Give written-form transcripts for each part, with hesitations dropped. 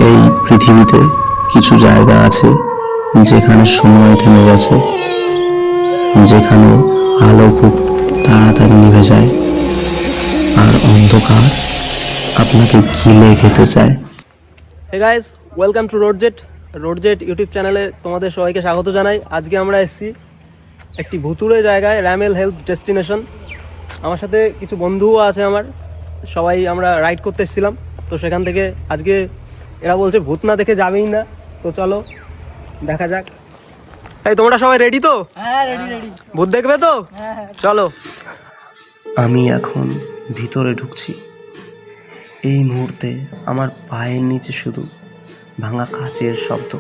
এই পৃথিবীতে কিছু জায়গা আছে যেখানে সময় থেমে গেছে, যেখানে আলো খুব তাড়াতাড়ি নিভে যায় আর অন্ধকার আপনাকে গিলে খেতে চায়। Hey guys, welcome to Roadjet YouTube চ্যানেলে তোমাদের সবাইকে স্বাগত জানাই। আজকে আমরা এসেছি একটি ভুতুড়ে জায়গায়, র্যামেল হেলথ ডেস্টিনেশন। আমার সাথে কিছু বন্ধুও আছে আমার, সবাই আমরা রাইড করতে এসেছিলাম। তো সেখান থেকে আজকে এরা বলছে ভূত না দেখে যাবেই না, তো চলো দেখা যাক। এই তোমরা সবাই রেডি তো? হ্যাঁ, রেডি। ভূত দেখবে তো? চলো। আমি এখন ভিতরে ঢুকছি। এই মুহূর্তে আমার পায়ের নিচে শুধু ভাঙা কাচের শব্দ,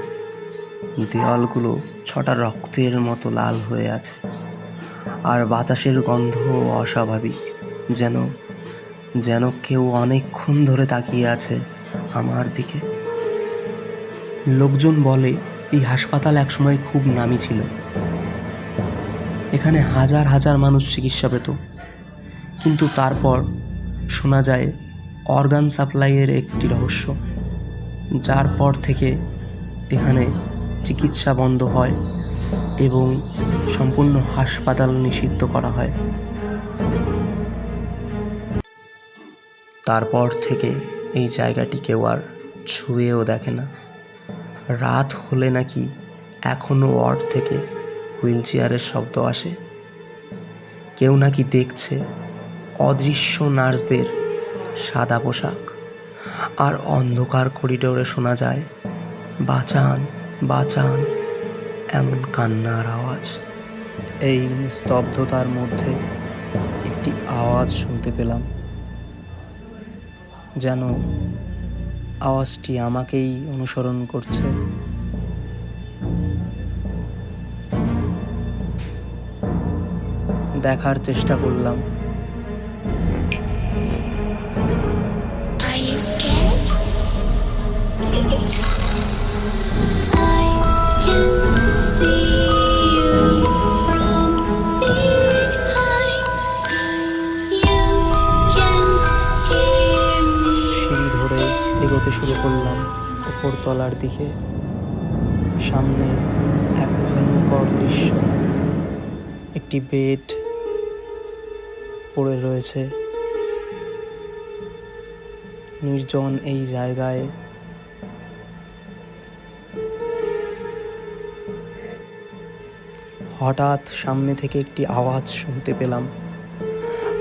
দেওয়ালগুলো ছটা রক্তের মতো লাল হয়ে আছে, আর বাতাসের গন্ধ অস্বাভাবিক, যেন যেন কেউ অনেকক্ষণ ধরে তাকিয়ে আছে আমার দিকে। লোকজন বলে এই হাসপাতাল একসময় খুব নামী ছিল, এখানে হাজার হাজার মানুষ চিকিৎসা পেত। কিন্তু তারপর শোনা যায় অর্গান সাপ্লাইয়ের একটি রহস্য, যার পর থেকে এখানে চিকিৎসা বন্ধ হয় এবং সম্পূর্ণ হাসপাতাল নিষিদ্ধ করা হয়। তারপর থেকে এই জায়গাটি কেউ আর ছুঁয়েও দেখে না। রাত হলে নাকি এখনও ওয়ার্ড থেকে হুইল চেয়ারের শব্দ আসে। কেউ নাকি দেখছে অদৃশ্য নার্সদের সাদা পোশাক, আর অন্ধকার করিডোরে শোনা যায় বাঁচান বাঁচান এমন কান্নার আওয়াজ। এই নিস্তব্ধতার মধ্যে একটি আওয়াজ শুনতে পেলাম, যেন আওয়াজটি আমাকেই অনুসরণ করছে। দেখার চেষ্টা করলাম। সিঁড়ি ধরে এগোতে শুরু করলাম উপরতলার দিকে। সামনে এক ভয়ঙ্কর দৃশ্য, একটি বেড পড়ে রয়েছে নির্জন এই জায়গায়। হঠাৎ সামনে থেকে একটি আওয়াজ শুনতে পেলাম।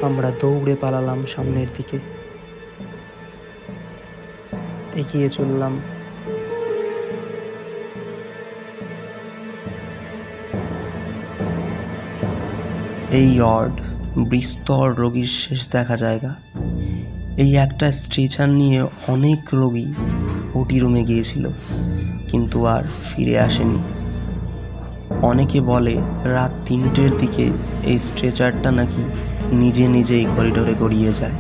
আমরা দৌড়ে পালালাম সামনের দিকে, এগিয়ে চললাম। এই ওয়ার্ড বিস্তর রোগীর শেষ দেখা জায়গা। এই একটা স্ট্রেচার নিয়ে অনেক রোগী ওটি রুমে গিয়েছিল, কিন্তু আর ফিরে আসেনি। অনেকে বলে রাত 3টের দিকে এই স্ট্রেচারটা নাকি নিজে নিজেই করিডোরে গড়িয়ে যায়।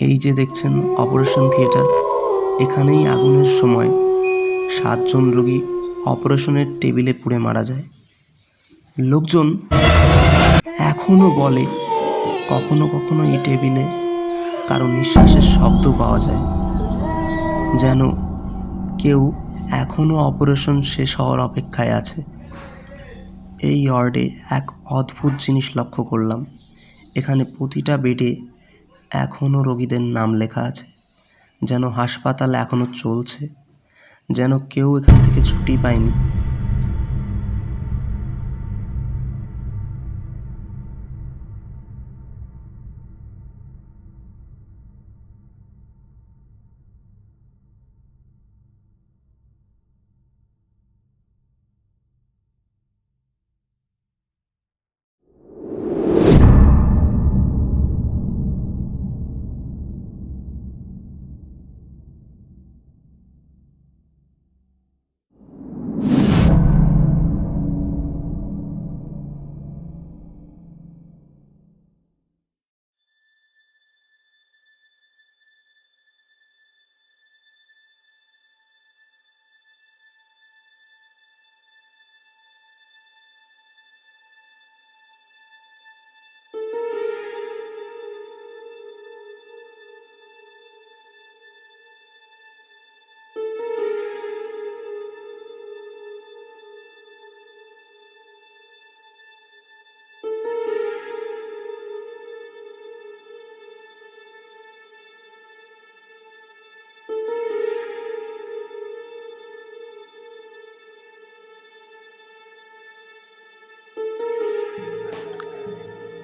এই যে দেখছেন অপারেশন থিয়েটার, এখানেই আগুনের সময় 7 জন রোগী অপারেশনের টেবিলে পুড়ে মারা যায়। লোকজন এখনো বলে কখনো কখনো এই টেবিলে কারো নিঃশ্বাসের শব্দ পাওয়া যায়, যেন কেউ এখনো অপারেশন শেষ হওয়ার অপেক্ষায় আছে। এই ওয়ার্ডে এক অদ্ভুত জিনিস লক্ষ্য করলাম। এখানে প্রতিটা বেডে এখনও রোগীদের নাম লেখা আছে, যেন হাসপাতাল এখনও চলছে, যেন কেউ এখান থেকে ছুটি পায়নি।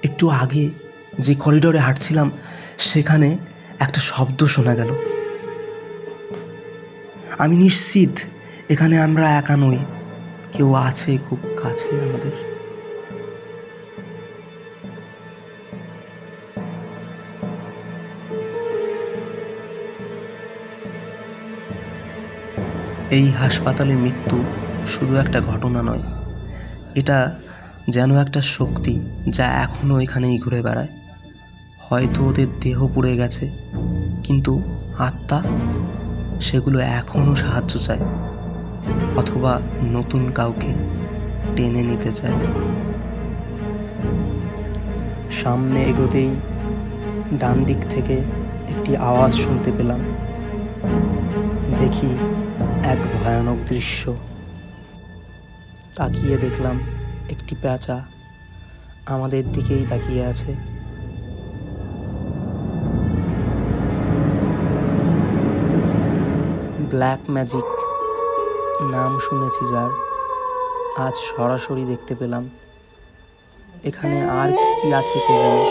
একটু আগে যে করিডোরে হাঁটছিলাম সেখানে একটা শব্দ শোনা গেল। আমি নিশ্চিত এখানে আমরা একা নই, কেউ আছে খুব কাছে আমাদের। এই হাসপাতালের মৃত্যু শুধু একটা ঘটনা নয়, এটা যেন একটা শক্তি যা এখনও এখানেই ঘুরে বেড়ায়। হয়তো ওদের দেহ পুড়ে গেছে, কিন্তু আত্মা সেগুলো এখনও সাহায্য চায়, অথবা নতুন কাউকে টেনে নিতে চায়। সামনে এগোতেই ডান দিক থেকে একটি আওয়াজ শুনতে পেলাম। দেখি এক ভয়ানক দৃশ্য। তাকিয়ে দেখলাম একটি পেঁচা আমাদের দিকেই তাকিয়ে আছে। ব্ল্যাক ম্যাজিক নাম শুনেছি যার, আজ সরাসরি দেখতে পেলাম। এখানে আর কি কি আছে কে জানে।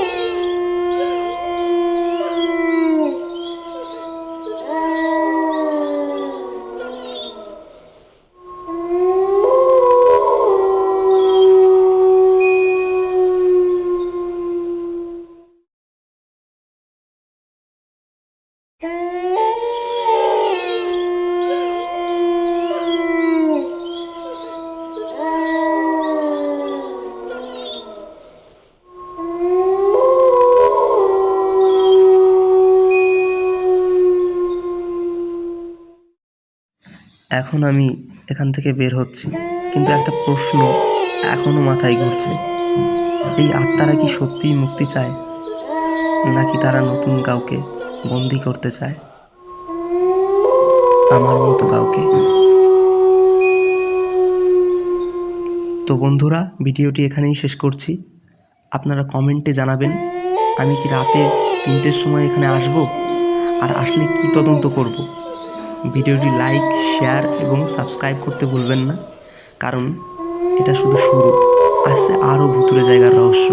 এখন আমি এখান থেকে বের হচ্ছি, কিন্তু একটা প্রশ্ন এখনো মাথায় ঘুরছে। এই আত্মারা কি সত্যিই মুক্তি চায়, নাকি তারা নতুন কাউকে বন্দি করতে চায়, আমার মতো কাউকে? তো বন্ধুরা, ভিডিওটি এখানেই শেষ করছি। আপনারা কমেন্টে জানাবেন আমি কি রাতে 3টের সময় এখানে আসব, আর আসলে কি তদন্ত করব। ভিডিওটি লাইক, শেয়ার এবং সাবস্ক্রাইব করতে ভুলবেন না, কারণ এটা শুধু শুরু, আসছে আরও ভুতুরে জায়গার রহস্য।